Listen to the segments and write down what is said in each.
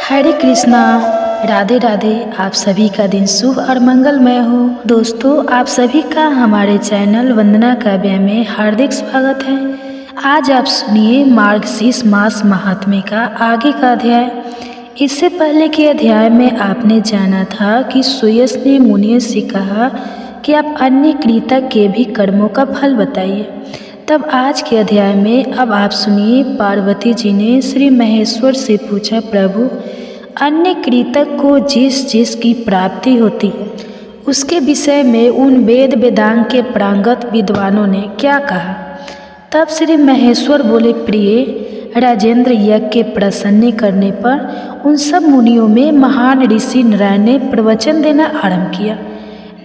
हरे कृष्णा। राधे राधे। आप सभी का दिन शुभ और मंगलमय हो। दोस्तों, आप सभी का हमारे चैनल वंदना काव्य में हार्दिक स्वागत है। आज आप सुनिए मार्गशीर्ष मास महात्म्य का आगे का अध्याय। इससे पहले के अध्याय में आपने जाना था कि सूयस ने मुनियों से कहा कि आप अन्य कृतक के भी कर्मों का फल बताइए। तब आज के अध्याय में अब आप सुनिए पार्वती जी ने श्री महेश्वर से पूछा, प्रभु अन्य कृतक को जिस जिस की प्राप्ति होती है उसके विषय में उन वेद वेदांग के प्रांगत विद्वानों ने क्या कहा। तब श्री महेश्वर बोले, प्रिय राजेंद्र, यज्ञ के प्रसन्न करने पर उन सब मुनियों में महान ऋषि नारायण ने प्रवचन देना आरंभ किया।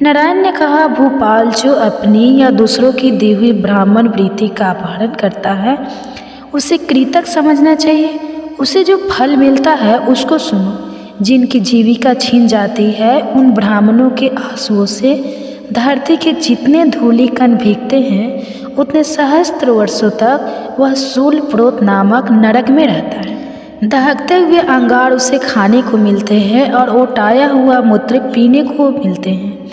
नारायण ने कहा, भूपाल जो अपनी या दूसरों की दी हुई ब्राह्मण वृत्ति का अपहरण करता है उसे कृतक समझना चाहिए। उसे जो फल मिलता है उसको सुनो। जिनकी जीविका छीन जाती है उन ब्राह्मणों के आंसुओं से धरती के जितने धूलि कण भीगते हैं उतने सहस्त्र वर्षों तक वह शूलप्रोत नामक नरक में रहता है। दहकते हुए अंगार उसे खाने को मिलते हैं और ओटाया हुआ मूत्र पीने को मिलते हैं।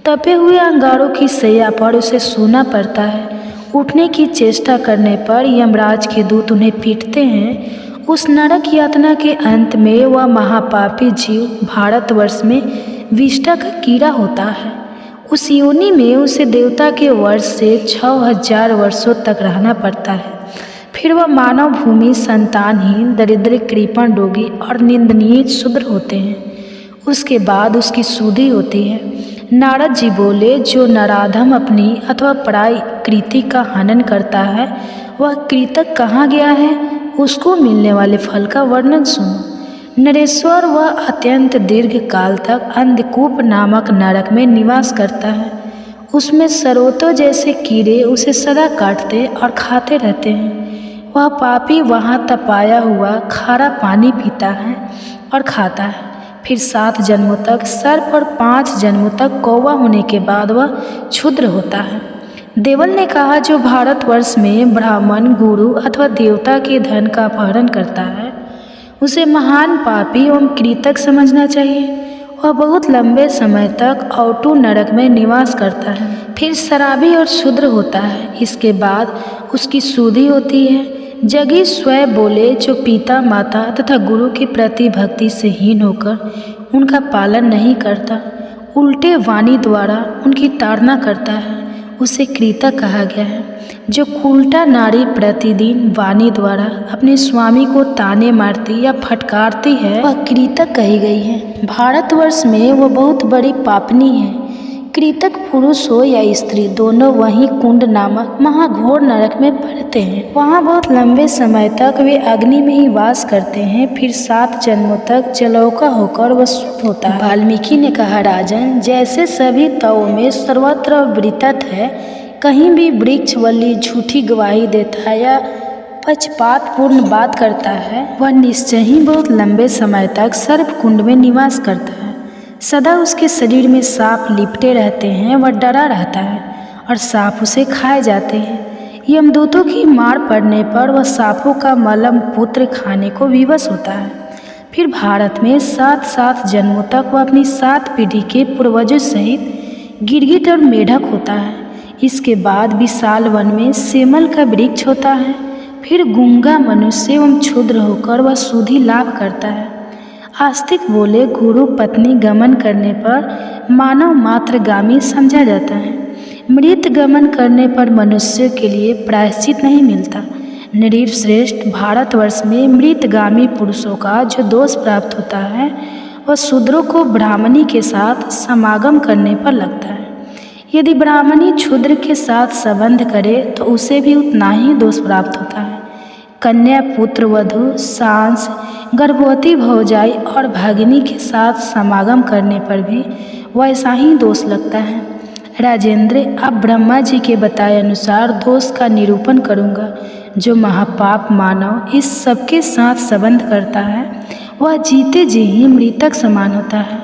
तपे हुए अंगारों की सैया पर उसे सोना पड़ता है। उठने की चेष्टा करने पर यमराज के दूत उन्हें पीटते हैं। उस नरक यातना के अंत में वह महापापी जीव भारतवर्ष में विष्ठा का कीड़ा होता है। उस योनि में उसे देवता के वर्ष से 6000 वर्षों तक रहना पड़ता है। फिर वह मानव भूमि संतानहीन, दरिद्र, कृपण, रोगी और निंदनीय शूद्र होते हैं। उसके बाद उसकी शुद्धि होती है। नारद जी बोले, जो नराधम अपनी अथवा पराई कृति का हनन करता है वह कृतक कहाँ गया है, उसको मिलने वाले फल का वर्णन सुनो। नरेश्वर वह अत्यंत दीर्घ काल तक अंधकूप नामक नरक में निवास करता है। उसमें सरोतों जैसे कीड़े उसे सदा काटते और खाते रहते हैं। वह पापी वहाँ तपाया हुआ खारा पानी पीता है और खाता है। फिर 7 जन्मों तक सर्प और 5 जन्मों तक कौवा होने के बाद वह क्षुद्र होता है। देवल ने कहा, जो भारतवर्ष में ब्राह्मण, गुरु अथवा देवता के धन का अपहरण करता है उसे महान पापी एवं कृतक समझना चाहिए। वह बहुत लंबे समय तक औटू नरक में निवास करता है। फिर शराबी और शूद्र होता है। इसके बाद उसकी शुद्धि होती है। जगी स्वयं बोले, जो पिता, माता तथा गुरु के प्रति भक्ति से हीन होकर उनका पालन नहीं करता, उल्टे वाणी द्वारा उनकी ताड़ना करता है, उसे कृतक कहा गया है। जो उल्टा नारी प्रतिदिन वाणी द्वारा अपने स्वामी को ताने मारती या फटकारती है वह कृतक कही गई है। भारतवर्ष में वह बहुत बड़ी पापनी है। कृतक पुरुष हो या स्त्री, दोनों वहीं कुंड नामक महाघोर नरक में पड़ते हैं। वहाँ बहुत लंबे समय तक वे अग्नि में ही वास करते हैं। फिर 7 जन्मों तक जलौका होकर वह शुद्ध होता है। वाल्मीकि ने कहा, राजन, जैसे सभी तवों में सर्वत्र वृत्त है, कहीं भी वृक्ष वल्ली झूठी गवाही देता है या पक्षपातपूर्ण बात करता है, वह निश्चय ही बहुत लंबे समय तक सर्प कुंड में निवास करता है। सदा उसके शरीर में सांप लिपटे रहते हैं। वह डरा रहता है और सांप उसे खाए जाते हैं। यमदूतों की मार पड़ने पर वह सांपों का मलम पुत्र खाने को विवश होता है। फिर भारत में 7 जन्मों तक वह अपनी 7 पीढ़ी के पूर्वजों सहित गिरगिट और मेढक होता है। इसके बाद विशाल वन में सेमल का वृक्ष होता है। फिर गूंगा मनुष्य एवं क्षुद्र होकर वह शुद्धि लाभ करता है। आस्तिक बोले, गुरु पत्नी गमन करने पर मानव मात्रगामी समझा जाता है। मृत गमन करने पर मनुष्य के लिए प्रायश्चित नहीं मिलता। नृप श्रेष्ठ, भारतवर्ष में मृतगामी पुरुषों का जो दोष प्राप्त होता है वह शूद्रों को ब्राह्मणी के साथ समागम करने पर लगता है। यदि ब्राह्मणी क्षुद्र के साथ संबंध करे तो उसे भी उतना ही दोष प्राप्त होता है। कन्या, पुत्र, वधू, सांस, गर्भवती भौजाई और भगिनी के साथ समागम करने पर भी वैसा ही दोष लगता है। राजेंद्र, अब ब्रह्मा जी के बताए अनुसार दोष का निरूपण करूँगा। जो महापाप मानव इस सबके साथ संबंध करता है वह जीते जी ही मृतक समान होता है।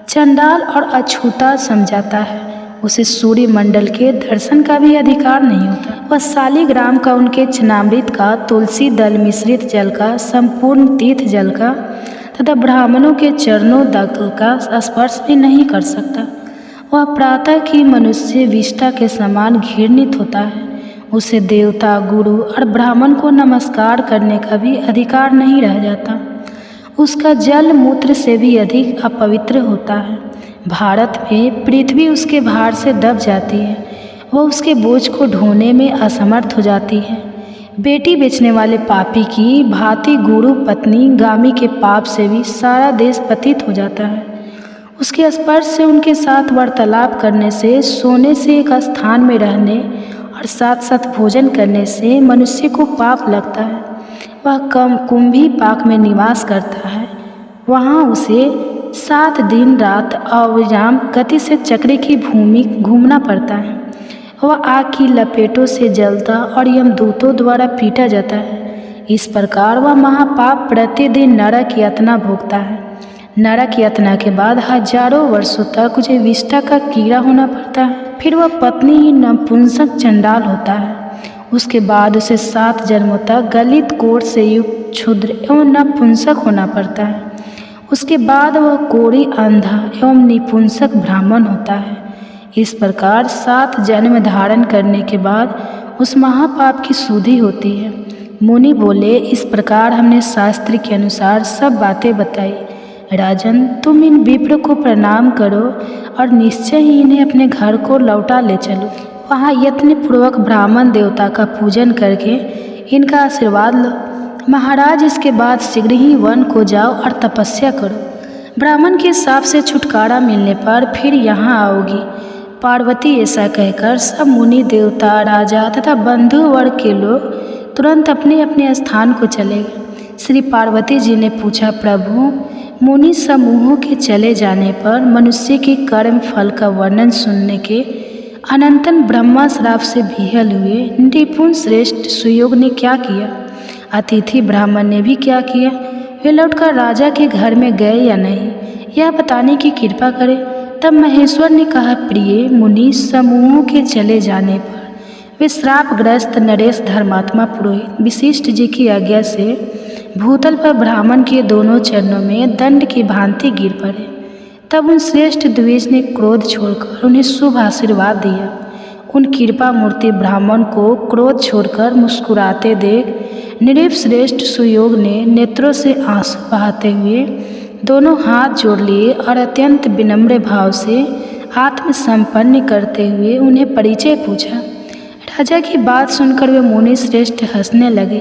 चंडाल और अछूता समझाता है, उसे सूर्य मंडल के दर्शन का भी अधिकार नहीं होता। वह शालिग्राम का, उनके चनामृत का, तुलसी दल मिश्रित जल का, संपूर्ण तीर्थ जल का तथा ब्राह्मणों के चरणों तक का स्पर्श भी नहीं कर सकता। वह प्रातः की मनुष्य विष्ठा के समान घृणित होता है। उसे देवता, गुरु और ब्राह्मण को नमस्कार करने का भी अधिकार नहीं रह जाता। उसका जल मूत्र से भी अधिक अपवित्र होता है। भारत में पृथ्वी उसके भार से दब जाती है। वह उसके बोझ को ढोने में असमर्थ हो जाती है। बेटी बेचने वाले पापी की भांति गुरु पत्नी गामी के पाप से भी सारा देश पतित हो जाता है। उसके स्पर्श से, उनके साथ वार्तालाप करने से, सोने से, एक स्थान में रहने और साथ साथ भोजन करने से मनुष्य को पाप लगता है। वह कुंभी पाक में निवास करता है। वहाँ उसे 7 दिन रात अविराम गति से चक्र की भूमि घूमना पड़ता है। वह आग की लपेटों से जलता और यमदूतों द्वारा पीटा जाता है। इस प्रकार वह महापाप प्रतिदिन नरक यातना भोगता है। नरक यातना के बाद हजारों वर्षों तक उसे विष्ठा का कीड़ा होना पड़ता है। फिर वह पत्नी ही नपुंसक चंडाल होता है। उसके बाद उसे 7 जन्मों तक गलित कोढ़ से युक्त क्षुद्र एवं नपुंसक होना पड़ता है। उसके बाद वह कोढ़ी, अंधा एवं निपुंसक ब्राह्मण होता है। इस प्रकार 7 जन्म धारण करने के बाद उस महापाप की शुद्धि होती है। मुनि बोले, इस प्रकार हमने शास्त्र के अनुसार सब बातें बताई। राजन, तुम इन विप्र को प्रणाम करो और निश्चय ही इन्हें अपने घर को लौटा ले चलो। वहाँ यत्नपूर्वक ब्राह्मण देवता का पूजन करके इनका आशीर्वाद लो। महाराज, इसके बाद शीघ्र ही वन को जाओ और तपस्या करो। ब्राह्मण के शाप से छुटकारा मिलने पर फिर यहाँ आओगी। पार्वती ऐसा कहकर सब मुनि, देवता, राजा तथा बंधु वर्ग के लोग तुरंत अपने अपने स्थान को चले गए। श्री पार्वती जी ने पूछा, प्रभु, मुनि समूहों के चले जाने पर मनुष्य के कर्म फल का वर्णन सुनने के अनंतन ब्रह्मा श्राप से विहल हुए निपुण श्रेष्ठ सुयोग ने क्या किया? अतिथि ब्राह्मण ने भी क्या किया? वे लौटकर राजा के घर में गए या नहीं, यह बताने की कृपा करें। तब महेश्वर ने कहा, प्रिय मुनि समूहों के चले जाने पर वे श्रापग्रस्त नरेश धर्मात्मा पुरोहित विशिष्ट जी की आज्ञा से भूतल पर ब्राह्मण के दोनों चरणों में दंड की भांति गिर पड़े। तब उन श्रेष्ठ द्विज ने क्रोध छोड़कर उन्हें शुभ आशीर्वाद दिया। उन कृपा मूर्ति ब्राह्मण को क्रोध छोड़कर मुस्कुराते देख निरीप श्रेष्ठ सुयोग ने नेत्रों से आंसू बहाते हुए दोनों हाथ जोड़ लिए और अत्यंत विनम्र भाव से आत्मसंपन्न करते हुए उन्हें परिचय पूछा। राजा की बात सुनकर वे मुनि श्रेष्ठ हंसने लगे।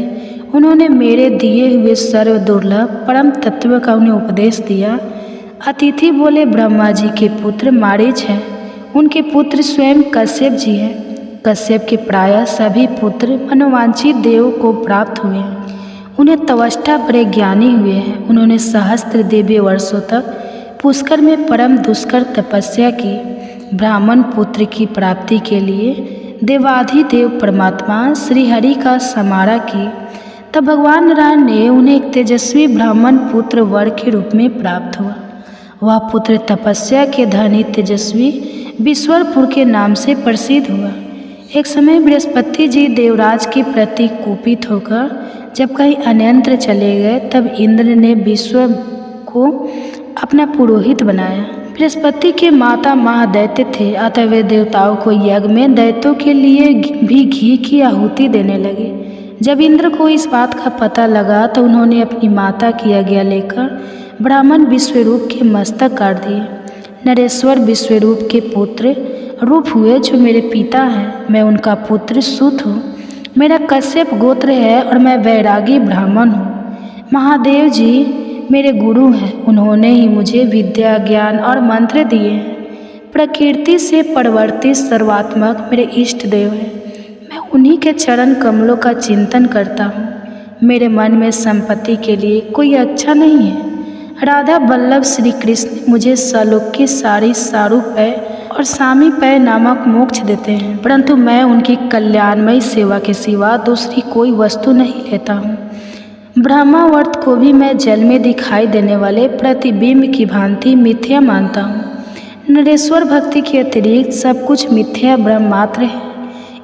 उन्होंने मेरे दिए हुए सर्व दुर्लभ परम तत्व का उन्हें उपदेश दिया। अतिथि बोले, ब्रह्मा जी के पुत्र मारीच हैं। उनके पुत्र स्वयं कश्यप जी हैं। कश्यप के प्रायः सभी पुत्र मनोवांछित देव को प्राप्त हुए हैं। उन्हें तवष्टा बड़े ज्ञानी हुए हैं। उन्होंने सहस्त्र दिव्य वर्षों तक पुष्कर में परम दुष्कर तपस्या की। ब्राह्मण पुत्र की प्राप्ति के लिए देवाधिदेव परमात्मा श्रीहरि का समारा की। तब भगवान नारायण ने उन्हें एक तेजस्वी ब्राह्मण पुत्र वर के रूप में प्राप्त हुआ। वह पुत्र तपस्या के धनी तेजस्वी विश्वरपुर के नाम से प्रसिद्ध हुआ। एक समय बृहस्पति जी देवराज के प्रति कुपित होकर जब कहीं अन्यंत्र चले गए, तब इंद्र ने विश्व को अपना पुरोहित बनाया। बृहस्पति के माता महादैत्य थे, अतः वे देवताओं को यज्ञ में दैत्यों के लिए भी घी की आहुति देने लगे। जब इंद्र को इस बात का पता लगा तो उन्होंने अपनी माता की आज्ञा लेकर ब्राह्मण विश्वरूप के मस्तक काट दिए। नरेश्वर विश्वरूप के पुत्र रूप हुए जो मेरे पिता हैं। मैं उनका पुत्र सूत हूँ। मेरा कश्यप गोत्र है और मैं वैरागी ब्राह्मण हूँ। महादेव जी मेरे गुरु हैं। उन्होंने ही मुझे विद्या, ज्ञान और मंत्र दिए हैं। प्रकृति से परिवर्तित सर्वात्मक मेरे इष्ट देव हैं। मैं उन्हीं के चरण कमलों का चिंतन करता हूँ। मेरे मन में संपत्ति के लिए कोई अच्छा नहीं है। राधा वल्लभ श्री कृष्ण मुझे सलोक की सारी सारूपय और सामीपय नामक मोक्ष देते हैं, परंतु मैं उनकी कल्याणमयी सेवा के सिवा दूसरी कोई वस्तु नहीं लेता हूँ। ब्रह्मावर्त को भी मैं जल में दिखाई देने वाले प्रतिबिंब की भांति मिथ्या मानता हूँ। नरेश्वर भक्ति के अतिरिक्त सब कुछ मिथ्या ब्रह्म मात्र है।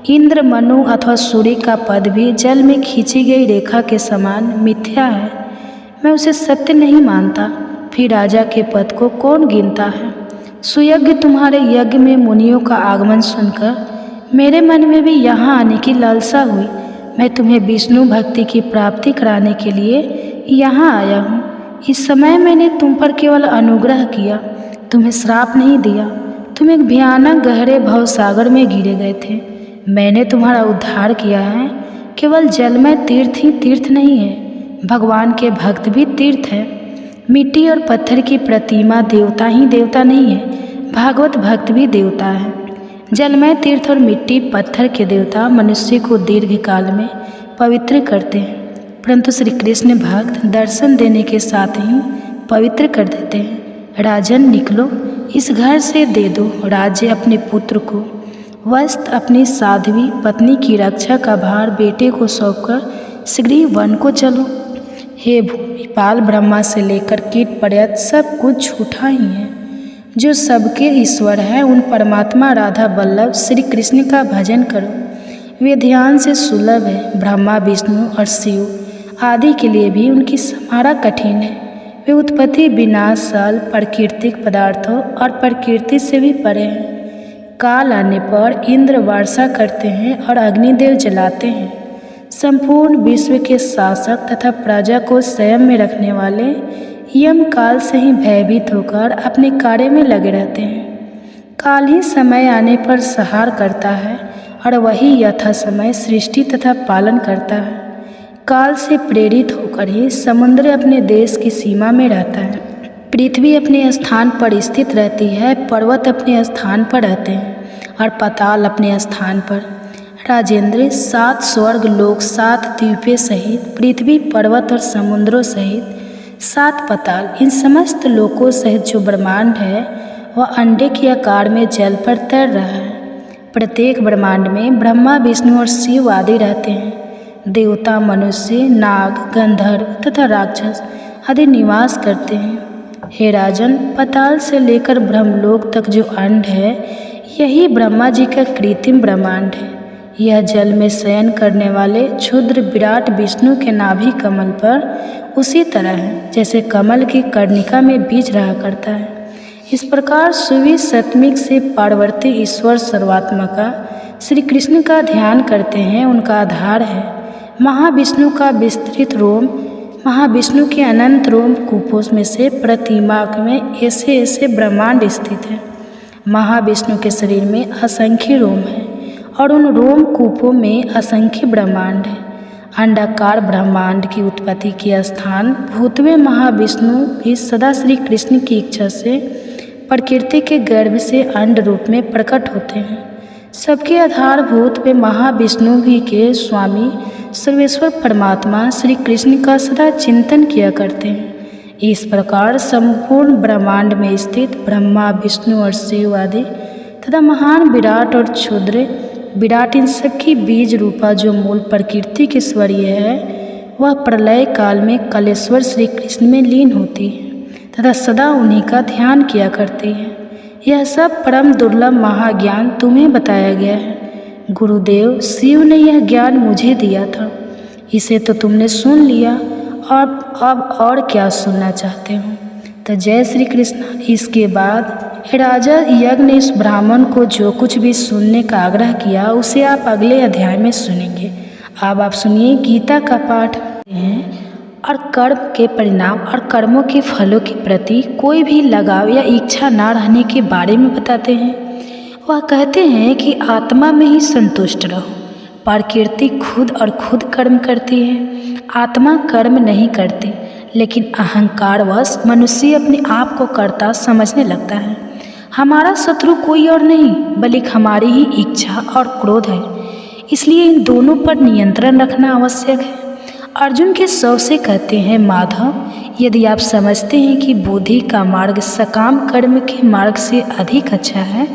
इंद्र, मनु अथवा सूर्य का पद भी जल में खींची गई रेखा के समान मिथ्या है। मैं उसे सत्य नहीं मानता, फिर राजा के पद को कौन गिनता है। सुयज्ञ, तुम्हारे यज्ञ में मुनियों का आगमन सुनकर मेरे मन में भी यहाँ आने की लालसा हुई। मैं तुम्हें विष्णु भक्ति की प्राप्ति कराने के लिए यहाँ आया हूँ। इस समय मैंने तुम पर केवल अनुग्रह किया, तुम्हें श्राप नहीं दिया। तुम एक भयानक गहरे भवसागर में गिरे गए थे, मैंने तुम्हारा उद्धार किया है। केवल जलमय तीर्थ ही तीर्थ नहीं है, भगवान के भक्त भी तीर्थ है। मिट्टी और पत्थर की प्रतिमा देवता ही देवता नहीं है, भागवत भक्त भी देवता है। जलमय तीर्थ और मिट्टी पत्थर के देवता मनुष्य को दीर्घ काल में पवित्र करते हैं, परंतु श्री कृष्ण भक्त दर्शन देने के साथ ही पवित्र कर देते हैं। राजन, निकलो, इस घर से दे दो राज्य अपने पुत्र को, वस्त्र अपनी साध्वी पत्नी की रक्षा का भार बेटे को सौंपकर शीघ्र वन को चलो। हे भूमिपाल, ब्रह्मा से लेकर कीट पर्यंत सब कुछ झूठा ही है। जो सबके ईश्वर है उन परमात्मा राधा वल्लभ श्री कृष्ण का भजन करो, वे ध्यान से सुलभ है। ब्रह्मा विष्णु और शिव आदि के लिए भी उनकी समारा कठिन है। वे उत्पत्ति विनाशशील प्राकृतिक पदार्थों और प्रकृति से भी परे हैं। काल आने पर इंद्र वर्षा करते हैं और अग्निदेव जलाते हैं। संपूर्ण विश्व के शासक तथा प्रजा को संयम में रखने वाले यम काल से ही भयभीत होकर अपने कार्य में लगे रहते हैं। काल ही समय आने पर संहार करता है और वही यथा समय सृष्टि तथा पालन करता है। काल से प्रेरित होकर ही समुद्र अपने देश की सीमा में रहता है, पृथ्वी अपने स्थान पर स्थित रहती है, पर्वत अपने स्थान पर रहते हैं और पाताल अपने स्थान पर। राजेंद्र, 7 स्वर्ग लोक, 7 द्वीपें सहित पृथ्वी पर्वत और समुद्रों सहित 7 पाताल, इन समस्त लोकों सहित जो ब्रह्मांड है वह अंडे के आकार में जल पर तैर रहा है। प्रत्येक ब्रह्मांड में ब्रह्मा विष्णु और शिव आदि रहते हैं। देवता, मनुष्य, नाग, गंधर्व तथा राक्षस आदि निवास करते हैं। हे राजन, पाताल से लेकर ब्रह्मलोक तक जो अंड है यही ब्रह्मा जी का कृत्रिम ब्रह्मांड है। यह जल में शयन करने वाले क्षुद्र विराट विष्णु के नाभि कमल पर उसी तरह है जैसे कमल की कर्णिका में बीज रहा करता है। इस प्रकार सुवी सतमिक से पार्वती ईश्वर सर्वात्मा का श्री कृष्ण का ध्यान करते हैं, उनका आधार है। महाविष्णु का विस्तृत रोम, महाविष्णु के अनंत रोम कूपों में से प्रतिमा में ऐसे ऐसे ब्रह्मांड स्थित है। महाविष्णु के शरीर में असंख्य रोम है और उन रोम कूपों में असंख्य ब्रह्मांड है। अंडाकार ब्रह्मांड की उत्पत्ति के स्थान भूतवे महाविष्णु भी सदा श्री कृष्ण की इच्छा से प्रकृति के गर्भ से अंड रूप में प्रकट होते हैं। सबके आधारभूत वे महाविष्णु भी के स्वामी सर्वेश्वर परमात्मा श्री कृष्ण का सदा चिंतन किया करते हैं। इस प्रकार संपूर्ण ब्रह्मांड में स्थित ब्रह्मा विष्णु और शिव आदि तथा महान विराट और क्षुद्र विराट, इन सबकी बीज रूपा जो मूल प्रकृति के स्वरीय है वह प्रलय काल में कलेश्वर श्री कृष्ण में लीन होती है तथा सदा उन्हीं का ध्यान किया करती है। यह सब परम दुर्लभ महाज्ञान तुम्हें बताया गया है। गुरुदेव शिव ने यह ज्ञान मुझे दिया था, इसे तो तुमने सुन लिया और अब और क्या सुनना चाहते हो। तो जय श्री कृष्ण। इसके बाद राजा यज्ञ ने इस ब्राह्मण को जो कुछ भी सुनने का आग्रह किया उसे आप अगले अध्याय में सुनेंगे। अब आप सुनिए गीता का पाठ हैं और कर्म के परिणाम और कर्मों के फलों के प्रति कोई भी लगाव या इच्छा न रहने के बारे में बताते हैं। वह कहते हैं कि आत्मा में ही संतुष्ट रहो। प्रकृति खुद और खुद कर्म करती है, आत्मा कर्म नहीं करती, लेकिन अहंकारवश मनुष्य अपने आप को कर्ता समझने लगता है। हमारा शत्रु कोई और नहीं बल्कि हमारी ही इच्छा और क्रोध है, इसलिए इन दोनों पर नियंत्रण रखना आवश्यक है। अर्जुन के शव से कहते हैं, माधव, यदि आप समझते हैं कि बुद्धि का मार्ग सकाम कर्म के मार्ग से अधिक अच्छा है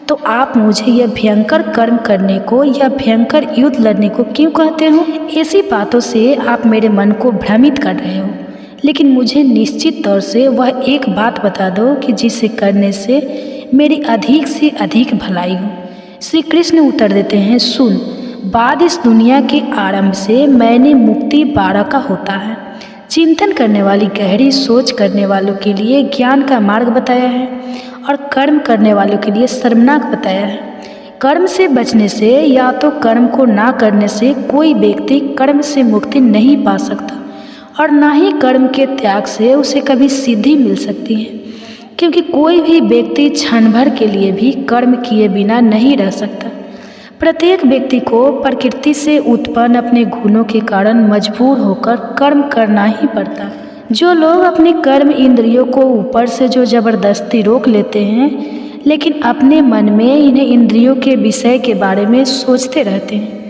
तो आप मुझे यह भयंकर कर्म करने को या भयंकर युद्ध लड़ने को क्यों कहते हो? ऐसी बातों से आप मेरे मन को भ्रमित कर रहे हो, लेकिन मुझे निश्चित तौर से वह एक बात बता दो कि जिसे करने से मेरी अधिक से अधिक भलाई हो। श्री कृष्ण उत्तर देते हैं, सुन, बाद इस दुनिया के आरंभ से मैंने मुक्ति 12 का होता है। चिंतन करने वाली, गहरी सोच करने वालों के लिए ज्ञान का मार्ग बताया है और कर्म करने वालों के लिए शर्मनाक बताया है। कर्म से बचने से या तो कर्म को ना करने से कोई व्यक्ति कर्म से मुक्ति नहीं पा सकता और ना ही कर्म के त्याग से उसे कभी सिद्धि मिल सकती है, क्योंकि कोई भी व्यक्ति क्षण भर के लिए भी कर्म किए बिना नहीं रह सकता। प्रत्येक व्यक्ति को प्रकृति से उत्पन्न अपने गुणों के कारण मजबूर होकर कर्म करना ही पड़ता है। जो लोग अपने कर्म इंद्रियों को ऊपर से जो जबरदस्ती रोक लेते हैं, लेकिन अपने मन में इन्हें इंद्रियों के विषय के बारे में सोचते रहते हैं,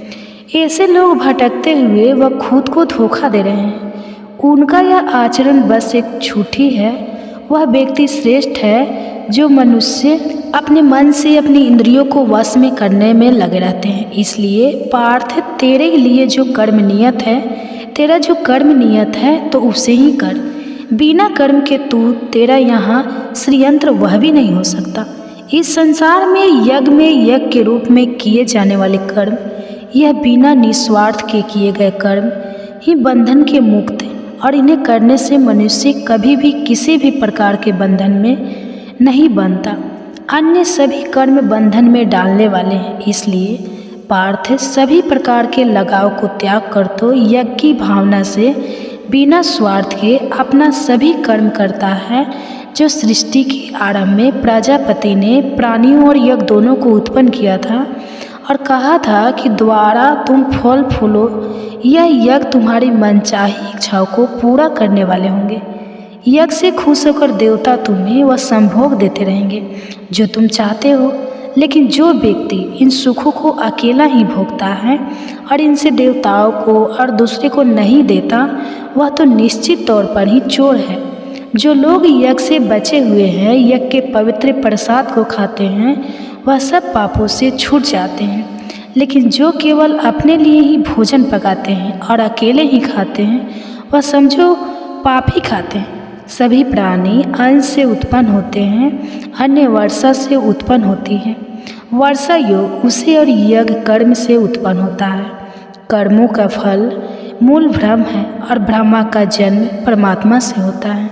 ऐसे लोग भटकते हुए वह खुद को धोखा दे रहे हैं। उनका यह आचरण बस एक झूठी है। वह व्यक्ति श्रेष्ठ है जो मनुष्य अपने मन से अपनी इंद्रियों को वश में करने में लगे रहते हैं। इसलिए पार्थ, तेरे लिए जो कर्म नियत है, तेरा जो कर्म नियत है तो उसे ही कर। बिना कर्म के तू तेरा यहाँ श्रीयंत्र वह भी नहीं हो सकता। इस संसार में यज्ञ के रूप में किए जाने वाले कर्म, यह बिना निस्वार्थ के किए गए कर्म ही बंधन के मुक्त हैं और इन्हें करने से मनुष्य कभी भी किसी भी प्रकार के बंधन में नहीं बनता। अन्य सभी कर्म बंधन में डालने वाले हैं। इसलिए पार्थ, सभी प्रकार के लगाव को त्याग कर तो यज्ञ की भावना से बिना स्वार्थ के अपना सभी कर्म करता है। जो सृष्टि के आरंभ में प्रजापति ने प्राणियों और यज्ञ दोनों को उत्पन्न किया था और कहा था कि द्वारा तुम फल फूलो, यह यज्ञ तुम्हारी मनचाही इच्छाओं को पूरा करने वाले होंगे। यज्ञ से खुश होकर देवता तुम्हें वह संभोग देते रहेंगे जो तुम चाहते हो। लेकिन जो व्यक्ति इन सुखों को अकेला ही भोगता है और इनसे देवताओं को और दूसरे को नहीं देता, वह तो निश्चित तौर पर ही चोर है। जो लोग यज्ञ से बचे हुए हैं, यज्ञ के पवित्र प्रसाद को खाते हैं, वह सब पापों से छूट जाते हैं। लेकिन जो केवल अपने लिए ही भोजन पकाते हैं और अकेले ही खाते हैं, वह समझो पाप ही खाते हैं। सभी प्राणी अन्न से उत्पन्न होते हैं, अन्य वर्षा से उत्पन्न होती है। वर्षा योग उसे और यज्ञ कर्म से उत्पन्न होता है। कर्मों का फल मूल ब्रह्म है और ब्रह्मा का जन्म परमात्मा से होता है।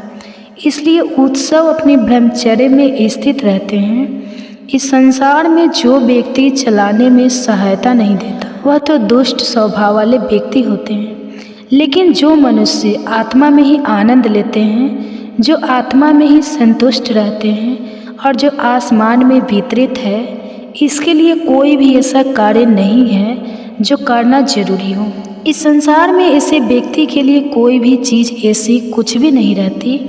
इसलिए उत्सव अपने ब्रह्मचर्य में स्थित रहते हैं। इस संसार में जो व्यक्ति चलाने में सहायता नहीं देता, वह तो दुष्ट स्वभाव वाले व्यक्ति होते हैं। लेकिन जो मनुष्य आत्मा में ही आनंद लेते हैं, जो आत्मा में ही संतुष्ट रहते हैं और जो आसमान में वितरित है, इसके लिए कोई भी ऐसा कार्य नहीं है जो करना जरूरी हो। इस संसार में ऐसे व्यक्ति के लिए कोई भी चीज़ ऐसी कुछ भी नहीं रहती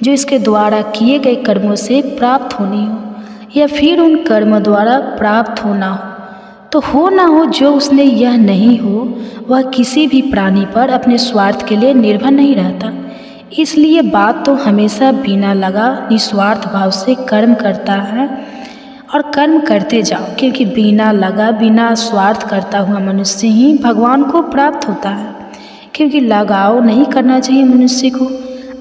जो इसके द्वारा किए गए कर्मों से प्राप्त होनी हो या फिर उन कर्मों द्वारा प्राप्त होना हो। तो हो ना हो, जो उसने यह नहीं हो, वह किसी भी प्राणी पर अपने स्वार्थ के लिए निर्भर नहीं रहता। इसलिए बात तो हमेशा बिना लगा निस्वार्थ भाव से कर्म करता है और कर्म करते जाओ, क्योंकि बिना लगा बिना स्वार्थ करता हुआ मनुष्य ही भगवान को प्राप्त होता है। क्योंकि लगाव नहीं करना चाहिए मनुष्य को।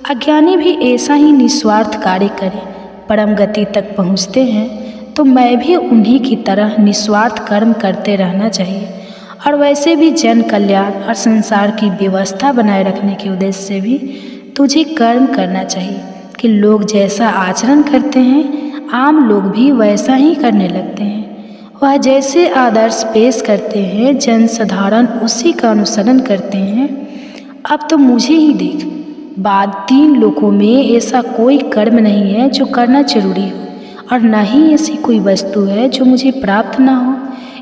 अज्ञानी भी ऐसा ही निस्वार्थ कार्य करें, परम गति तक पहुँचते हैं। तो मैं भी उन्हीं की तरह निस्वार्थ कर्म करते रहना चाहिए। और वैसे भी जन कल्याण और संसार की व्यवस्था बनाए रखने के उद्देश्य से भी तुझे कर्म करना चाहिए कि लोग जैसा आचरण करते हैं, आम लोग भी वैसा ही करने लगते हैं। वह जैसे आदर्श पेश करते हैं, जनसाधारण उसी का अनुसरण करते हैं। अब तो मुझे ही देख, बाद 3 लोकों में ऐसा कोई कर्म नहीं है जो करना जरूरी हो, और न ही ऐसी कोई वस्तु है जो मुझे प्राप्त ना हो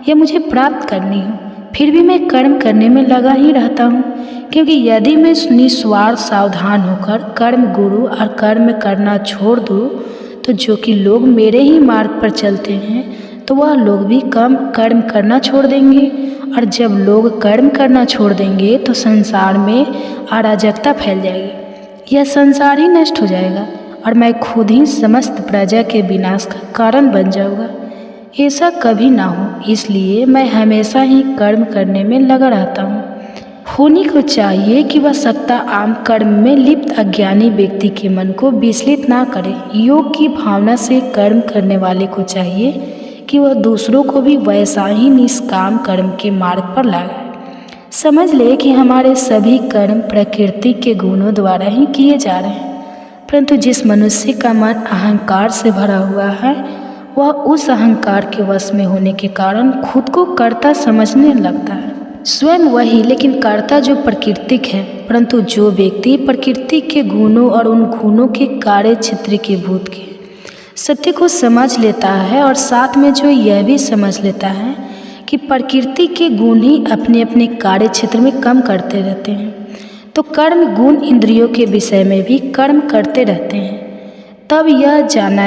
या मुझे प्राप्त करनी हो। फिर भी मैं कर्म करने में लगा ही रहता हूँ, क्योंकि यदि मैं निस्वार्थ सावधान होकर कर्म गुरु और कर्म करना छोड़ दूँ, तो जो कि लोग मेरे ही मार्ग पर चलते हैं, तो वह लोग भी कम कर्म करना छोड़ देंगे। और जब लोग कर्म करना छोड़ देंगे तो संसार में अराजकता फैल जाएगी। यह संसार ही नष्ट हो जाएगा और मैं खुद ही समस्त प्रजा के विनाश का कारण बन जाऊंगा। ऐसा कभी ना हो, इसलिए मैं हमेशा ही कर्म करने में लगा रहता हूँ। होनी को चाहिए कि वह सत्ता आम कर्म में लिप्त अज्ञानी व्यक्ति के मन को विचलित ना करे। योग की भावना से कर्म करने वाले को चाहिए कि वह दूसरों को भी वैसा ही निष्काम कर्म के मार्ग पर लगाए। समझ ले कि हमारे सभी कर्म प्रकृति के गुणों द्वारा ही किए जा रहे हैं, परंतु जिस मनुष्य का मन अहंकार से भरा हुआ है वह उस अहंकार के वश में होने के कारण खुद को कर्ता समझने लगता है। स्वयं वही, लेकिन कर्ता जो प्राकृतिक है, परंतु जो व्यक्ति प्रकृति के गुणों और उन गुणों के कार्य क्षेत्र के भूत के सत्य को समझ लेता है और साथ में जो यह भी समझ लेता है कि प्रकृति के गुण ही अपने अपने कार्य क्षेत्र में कर्म करते रहते हैं, तो कर्म गुण इंद्रियों के विषय में भी कर्म करते रहते हैं, तब यह जाना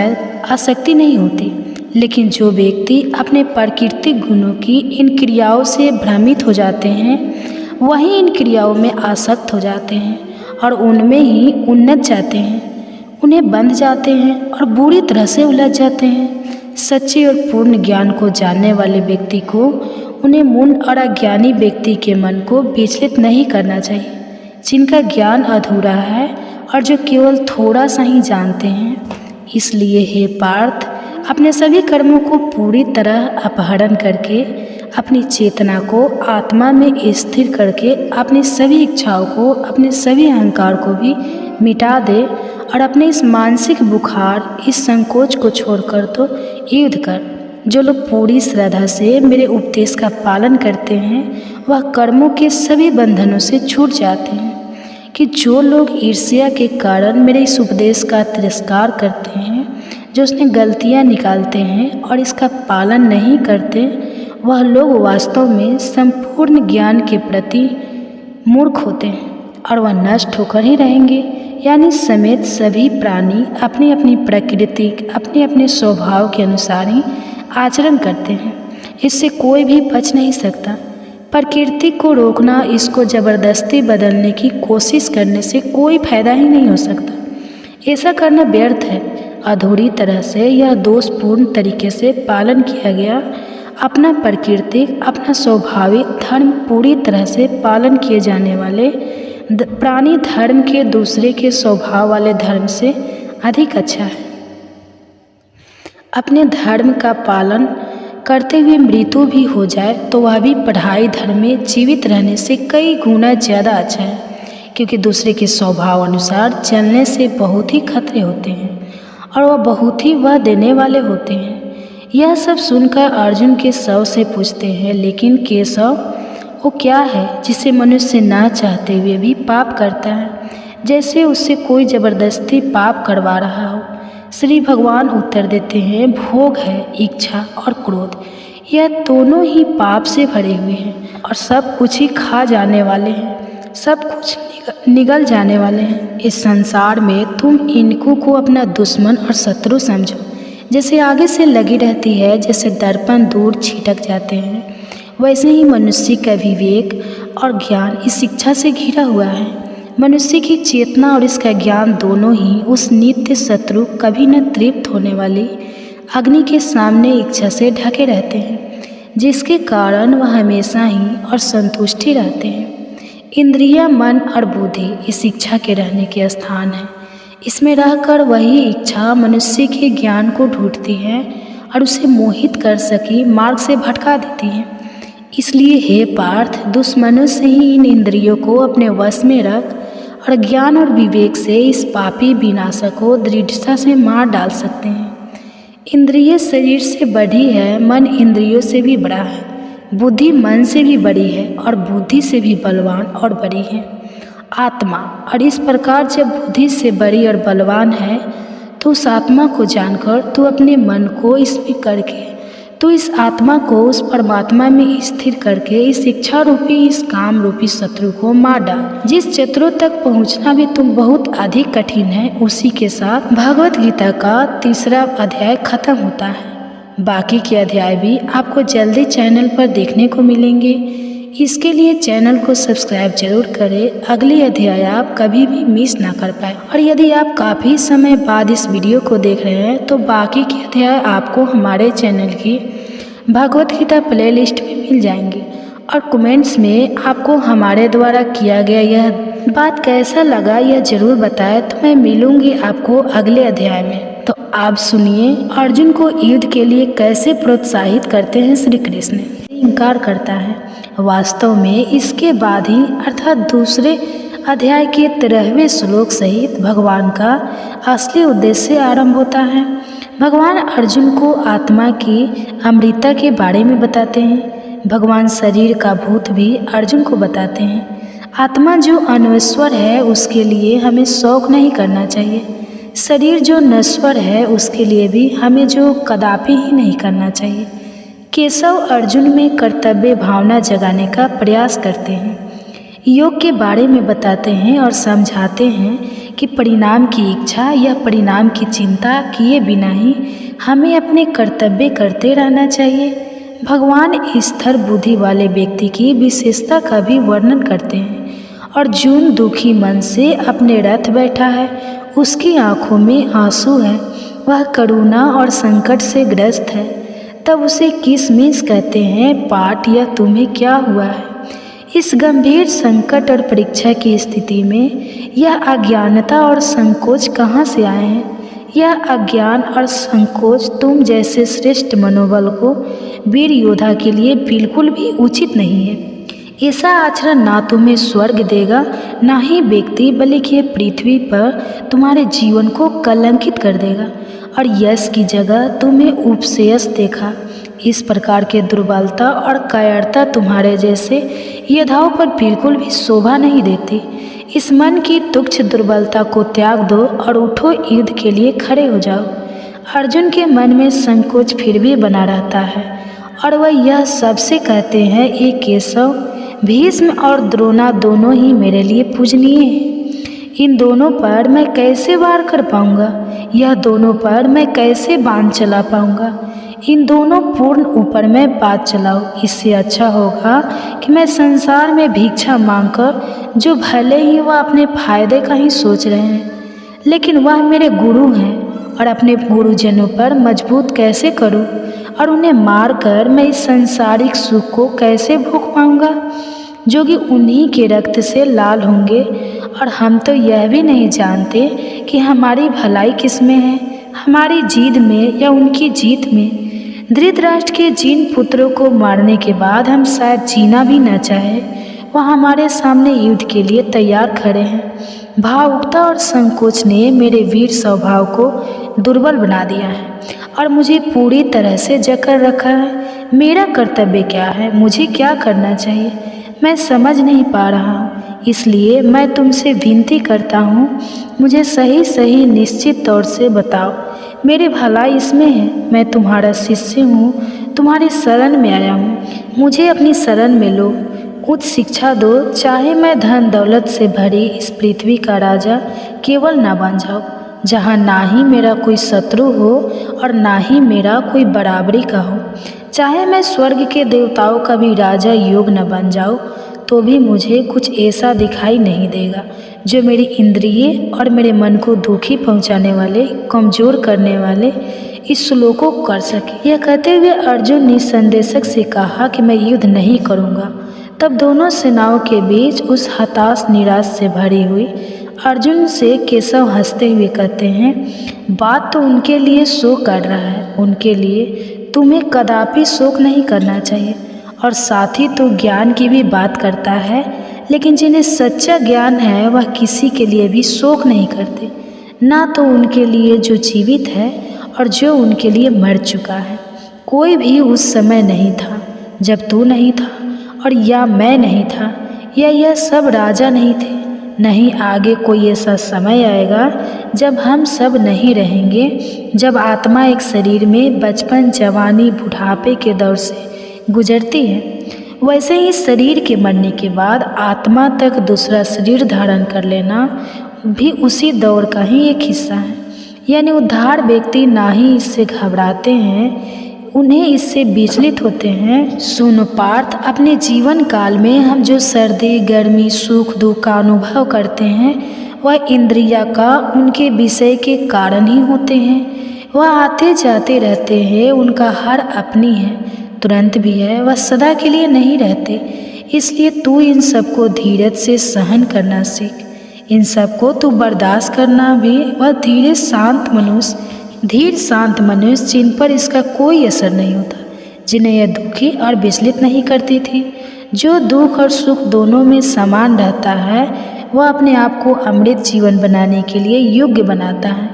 आसक्ति नहीं होती। लेकिन जो व्यक्ति अपने प्राकृतिक गुणों की इन क्रियाओं से भ्रमित हो जाते हैं वही इन क्रियाओं में आसक्त हो जाते हैं और उनमें ही उन्नत जाते हैं, उन्हें बंध जाते हैं और बुरी तरह से उलझ जाते हैं। सच्चे और पूर्ण ज्ञान को जानने वाले व्यक्ति को उन्हें मूढ़ और अज्ञानी व्यक्ति के मन को विचलित नहीं करना चाहिए, जिनका ज्ञान अधूरा है और जो केवल थोड़ा सा ही जानते हैं। इसलिए हे पार्थ, अपने सभी कर्मों को पूरी तरह अपहरण करके अपनी चेतना को आत्मा में स्थिर करके अपनी सभी इच्छाओं को, अपने सभी अहंकार को भी मिटा दे और अपने इस मानसिक बुखार, इस संकोच को छोड़कर तो युद्ध कर। जो लोग पूरी श्रद्धा से मेरे उपदेश का पालन करते हैं वह कर्मों के सभी बंधनों से छूट जाते हैं। कि जो लोग ईर्ष्या के कारण मेरे इस उपदेश का तिरस्कार करते हैं, जो उसने गलतियां निकालते हैं और इसका पालन नहीं करते, वह लोग वास्तव में संपूर्ण ज्ञान के प्रति मूर्ख होते हैं और वह नष्ट होकर ही रहेंगे। यानी समेत सभी प्राणी अपनी अपनी प्रकृति, अपने अपने स्वभाव के अनुसार ही आचरण करते हैं, इससे कोई भी बच नहीं सकता। प्रकृति को रोकना, इसको जबरदस्ती बदलने की कोशिश करने से कोई फायदा ही नहीं हो सकता। ऐसा करना व्यर्थ है। अधूरी तरह से यह दोषपूर्ण तरीके से पालन किया गया अपना प्राकृतिक, अपना स्वाभाविक धर्म पूरी तरह से पालन किए जाने वाले प्राणी धर्म के दूसरे के स्वभाव वाले धर्म से अधिक अच्छा है। अपने धर्म का पालन करते हुए मृत्यु भी हो जाए तो वह भी पढ़ाई धर्म में जीवित रहने से कई गुना ज़्यादा अच्छा है, क्योंकि दूसरे के स्वभाव अनुसार चलने से बहुत ही खतरे होते हैं और वह बहुत ही वह देने वाले होते हैं। यह सब सुनकर अर्जुन केशव से पूछते हैं, लेकिन केशव वो क्या है जिसे मनुष्य ना चाहते हुए भी पाप करता है, जैसे उससे कोई ज़बरदस्ती पाप करवा रहा हो। श्री भगवान उत्तर देते हैं, भोग है, इच्छा और क्रोध, यह दोनों ही पाप से भरे हुए हैं और सब कुछ ही खा जाने वाले हैं, सब कुछ निगल जाने वाले हैं। इस संसार में तुम इनको को अपना दुश्मन और शत्रु समझो। जैसे आगे से लगी रहती है, जैसे दर्पण दूर छिटक जाते हैं, वैसे ही मनुष्य का विवेक और ज्ञान इस इच्छा से घिरा हुआ है। मनुष्य की चेतना और इसका ज्ञान दोनों ही उस नित्य शत्रु, कभी न तृप्त होने वाली अग्नि के सामने इच्छा से ढके रहते हैं, जिसके कारण वह हमेशा ही और संतुष्टि रहते हैं। इंद्रिया, मन और बुद्धि इस इच्छा के रहने के स्थान है। इसमें रहकर वही इच्छा मनुष्य के ज्ञान को ढूंढती है और उसे मोहित कर सकी मार्ग से भटका देती है। इसलिए हे पार्थ, दुश्मनों से ही इन इंद्रियों को अपने वश में रख और ज्ञान और विवेक से इस पापी विनाशक को दृढ़ता से मार डाल सकते हैं। इंद्रिय शरीर से बड़ी है, मन इंद्रियों से भी बड़ा है, बुद्धि मन से भी बड़ी है और बुद्धि से भी बलवान और बड़ी है आत्मा। और इस प्रकार जब बुद्धि से बड़ी और बलवान है तो उस आत्मा को जानकर तू अपने मन को इसमें करके तो इस आत्मा को उस परमात्मा में स्थिर करके इस इच्छा रूपी, इस काम रूपी शत्रु को मार डाल। जिस शत्रु तक पहुंचना भी तुम बहुत अधिक कठिन है, उसी के साथ भगवत गीता का 3रा अध्याय खत्म होता है। बाकी के अध्याय भी आपको जल्दी चैनल पर देखने को मिलेंगे। इसके लिए चैनल को सब्सक्राइब जरूर करें, अगले अध्याय आप कभी भी मिस ना कर पाए। और यदि आप काफ़ी समय बाद इस वीडियो को देख रहे हैं तो बाकी के अध्याय आपको हमारे चैनल की भगवत गीता प्लेलिस्ट में मिल जाएंगे। और कमेंट्स में आपको हमारे द्वारा किया गया यह बात कैसा लगा यह ज़रूर बताएं, तो मैं मिलूँगी आपको अगले अध्याय में। तो आप सुनिए अर्जुन को युद्ध के लिए कैसे प्रोत्साहित करते हैं श्री कृष्ण। इनकार करता है। वास्तव में इसके बाद ही अर्थात दूसरे अध्याय के 13वें श्लोक सहित भगवान का असली उद्देश्य आरंभ होता है। भगवान अर्जुन को आत्मा की अमृता के बारे में बताते हैं। भगवान शरीर का भूत भी अर्जुन को बताते हैं। आत्मा जो अनश्वर है उसके लिए हमें शौक नहीं करना चाहिए। शरीर जो नश्वर है उसके लिए भी हमें जो कदापि ही नहीं करना चाहिए। केशव अर्जुन में कर्तव्य भावना जगाने का प्रयास करते हैं, योग के बारे में बताते हैं और समझाते हैं कि परिणाम की इच्छा या परिणाम की चिंता किए बिना ही हमें अपने कर्तव्य करते रहना चाहिए। भगवान स्थिर बुद्धि वाले व्यक्ति की विशेषता का भी वर्णन करते हैं। अर्जुन दुखी मन से अपने रथ बैठा है, उसकी आंखों में आंसू है, वह करुणा और संकट से ग्रस्त है। तब उसे किसमिस कहते हैं, पाठ या तुम्हें क्या हुआ है। इस गंभीर संकट और परीक्षा की स्थिति में यह अज्ञानता और संकोच कहाँ से आए हैं? यह अज्ञान और संकोच तुम जैसे श्रेष्ठ मनोबल को वीर योद्धा के लिए बिल्कुल भी उचित नहीं है। ऐसा आचरण ना तुम्हें स्वर्ग देगा, ना ही व्यक्ति बल्कि पृथ्वी पर तुम्हारे जीवन को कलंकित कर देगा और यश की जगह तुम्हें उपसेयस देखा। इस प्रकार के दुर्बलता और कायरता तुम्हारे जैसे योद्धाओं पर बिल्कुल भी शोभा नहीं देती। इस मन की तुच्छ दुर्बलता को त्याग दो और उठो, युद्ध के लिए खड़े हो जाओ। अर्जुन के मन में संकोच फिर भी बना रहता है और वह यह सबसे कहते हैं, ये केशव, भीष्म और द्रोणा दोनों ही मेरे लिए पूजनीय हैं। इन दोनों पर मैं कैसे वार कर पाऊंगा? यह दोनों पर मैं कैसे बाण चला पाऊंगा? इन दोनों पूर्ण ऊपर मैं बात चलाऊं। इससे अच्छा होगा कि मैं संसार में भिक्षा मांगकर, जो भले ही वह अपने फायदे का ही सोच रहे हैं, लेकिन वह मेरे गुरु हैं और अपने गुरुजनों पर मजबूत कैसे करूं और उन्हें मार कर मैं इस सांसारिक सुख को कैसे भोग पाऊंगा जो कि उन्हीं के रक्त से लाल होंगे। और हम तो यह भी नहीं जानते कि हमारी भलाई किस में है, हमारी जीत में या उनकी जीत में। धृतराष्ट्र के जिन पुत्रों को मारने के बाद हम शायद जीना भी न चाहें, वह हमारे सामने युद्ध के लिए तैयार खड़े हैं। भावुकता और संकोच ने मेरे वीर स्वभाव को दुर्बल बना दिया है और मुझे पूरी तरह से जकड़ रखा है। मेरा कर्तव्य क्या है? मुझे क्या करना चाहिए? मैं समझ नहीं पा रहा हूँ। इसलिए मैं तुमसे विनती करता हूँ, मुझे सही निश्चित तौर से बताओ। मेरी भलाई इसमें है। मैं तुम्हारा शिष्य हूँ, तुम्हारी शरण में आया हूँ। मुझे अपनी शरण में लो, उच्च शिक्षा दो। चाहे मैं धन दौलत से भरी इस पृथ्वी का राजा केवल ना बन जाऊँ, जहाँ ना ही मेरा कोई शत्रु हो और ना ही मेरा कोई बराबरी का हो। चाहे मैं स्वर्ग के देवताओं का भी राजा योग न बन जाऊँ, तो भी मुझे कुछ ऐसा दिखाई नहीं देगा जो मेरी इंद्रिय और मेरे मन को दुखी पहुंचाने वाले, कमज़ोर करने वाले इस श्लोक को कर सके। यह कहते हुए अर्जुन ने संदेशक से कहा कि मैं युद्ध नहीं करूंगा। तब दोनों सेनाओं के बीच उस हताश निराश से भरी हुई अर्जुन से केशव हंसते हुए कहते हैं, बात तो उनके लिए शोक कर रहा है, उनके लिए तुम्हें कदापि शोक नहीं करना चाहिए। और साथ ही तो ज्ञान की भी बात करता है, लेकिन जिन्हें सच्चा ज्ञान है वह किसी के लिए भी शोक नहीं करते, ना तो उनके लिए जो जीवित है और जो उनके लिए मर चुका है। कोई भी उस समय नहीं था जब तू नहीं था और या मैं नहीं था या यह सब राजा नहीं थे। नहीं आगे कोई ऐसा समय आएगा जब हम सब नहीं रहेंगे, जब आत्मा एक शरीर में बचपन, जवानी, बुढ़ापे के दौर से गुजरती है। वैसे ही शरीर के मरने के बाद आत्मा तक दूसरा शरीर धारण कर लेना भी उसी दौर का ही एक हिस्सा है। यानी उद्धार व्यक्ति ना ही इससे घबराते हैं, उन्हें इससे विचलित होते हैं। सुन पार्थ, अपने जीवन काल में हम जो सर्दी, गर्मी, सुख, दुख का अनुभव करते हैं वह इंद्रिया का उनके विषय के कारण ही होते हैं। वह आते जाते रहते हैं, उनका हर अपनी है, तुरंत भी है, वह सदा के लिए नहीं रहते। इसलिए तू इन सबको धीरज से सहन करना सीख। इन सबको तू बर्दाश्त करना भी। वह धीर शांत मनुष्य जिन पर इसका कोई असर नहीं होता, जिन्हें यह दुखी और विचलित नहीं करती थी। जो दुख और सुख दोनों में समान रहता है वह अपने आप को अमृत जीवन बनाने के लिए योग्य बनाता है।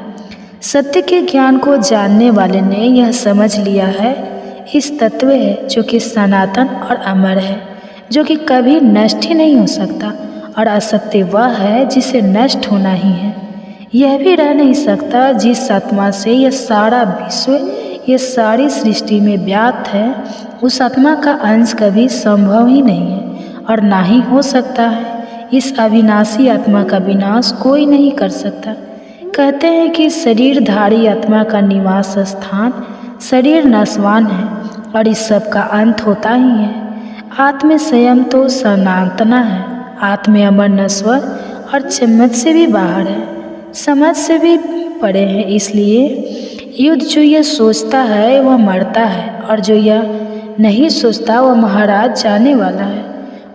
सत्य के ज्ञान को जानने वाले ने यह समझ लिया है, इस तत्व है जो कि सनातन और अमर है, जो कि कभी नष्ट ही नहीं हो सकता, और असत्य वह है जिसे नष्ट होना ही है। यह भी रह नहीं सकता जिस आत्मा से यह सारा विश्व, यह सारी सृष्टि में व्याप्त है, उस आत्मा का अंश कभी संभव ही नहीं है और ना ही हो सकता है। इस अविनाशी आत्मा का विनाश कोई नहीं कर सकता। कहते हैं कि शरीरधारी आत्मा का निवास स्थान शरीर नश्वान है और इस सब का अंत होता ही है। आत्म स्वयं तो सनातना है, आत्म अमर नश्वर और समझ से भी बाहर है, समझ से भी परे है। इसलिए युद्ध जो यह सोचता है वह मरता है और जो यह नहीं सोचता वह महाराज जाने वाला है।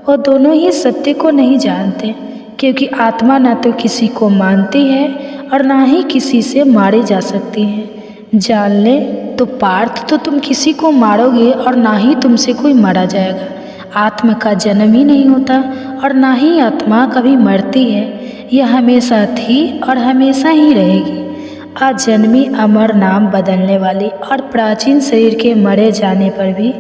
वह दोनों ही सत्य को नहीं जानते, क्योंकि आत्मा ना तो किसी को मानती है और ना ही किसी से मारी जा सकती है। जान ले तो पार्थ, तो तुम किसी को मारोगे और ना ही तुमसे कोई मारा जाएगा। आत्मा का जन्म ही नहीं होता और ना ही आत्मा कभी मरती है। यह हमेशा थी और हमेशा ही रहेगी। अजन्मी अमर नाम बदलने वाली और प्राचीन शरीर के मरे जाने पर भी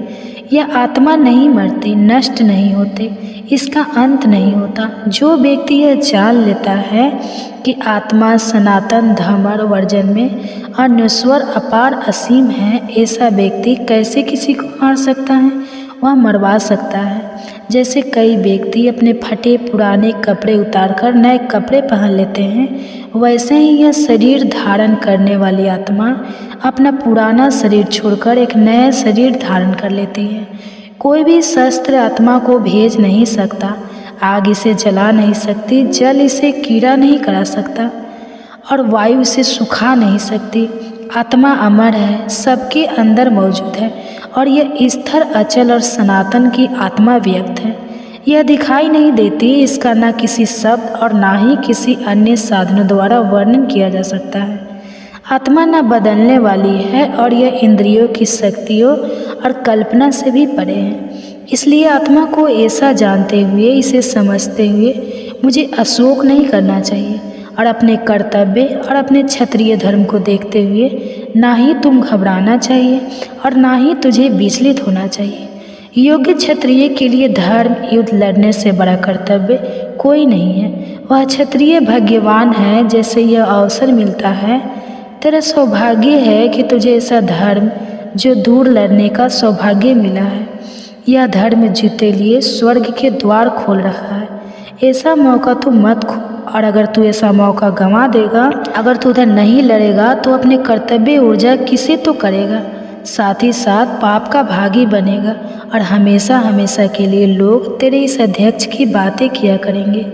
यह आत्मा नहीं मरती, नष्ट नहीं होते, इसका अंत नहीं होता। जो व्यक्ति यह जान लेता है कि आत्मा सनातन धर्म वर्जन में अनश्वर अपार असीम है, ऐसा व्यक्ति कैसे किसी को मार सकता है, वह मरवा सकता है। जैसे कई व्यक्ति अपने फटे पुराने कपड़े उतारकर नए कपड़े पहन लेते हैं, वैसे ही यह शरीर धारण करने वाली आत्मा अपना पुराना शरीर छोड़कर एक नया शरीर धारण कर लेती है। कोई भी शस्त्र आत्मा को भेज नहीं सकता, आग इसे जला नहीं सकती, जल इसे कीड़ा नहीं करा सकता और वायु इसे सुखा नहीं सकती। आत्मा अमर है, सबके अंदर मौजूद है और यह स्थिर अचल और सनातन की आत्मा व्यक्त है। यह दिखाई नहीं देती, इसका ना किसी शब्द और ना ही किसी अन्य साधनों द्वारा वर्णन किया जा सकता है। आत्मा न बदलने वाली है और यह इंद्रियों की शक्तियों और कल्पना से भी परे है। इसलिए आत्मा को ऐसा जानते हुए, इसे समझते हुए मुझे अशोक नहीं करना चाहिए और अपने कर्तव्य और अपने क्षत्रिय धर्म को देखते हुए ना ही तुम घबराना चाहिए और ना ही तुझे विचलित होना चाहिए। योग्य क्षत्रिय के लिए धर्म युद्ध लड़ने से बड़ा कर्तव्य कोई नहीं है। वह क्षत्रिय भाग्यवान है जैसे यह अवसर मिलता है। तेरा सौभाग्य है कि तुझे ऐसा धर्म जो दूर लड़ने का सौभाग्य मिला है। यह धर्म जीते लिए स्वर्ग के द्वार खोल रहा है। ऐसा मौका तू मत खो, और अगर तू ऐसा मौका गंवा देगा, अगर तू उधर नहीं लड़ेगा तो अपने कर्तव्य ऊर्जा किसे तो करेगा, साथ ही साथ पाप का भागी बनेगा और हमेशा हमेशा के लिए लोग तेरे इस अध्यक्ष की बातें किया करेंगे।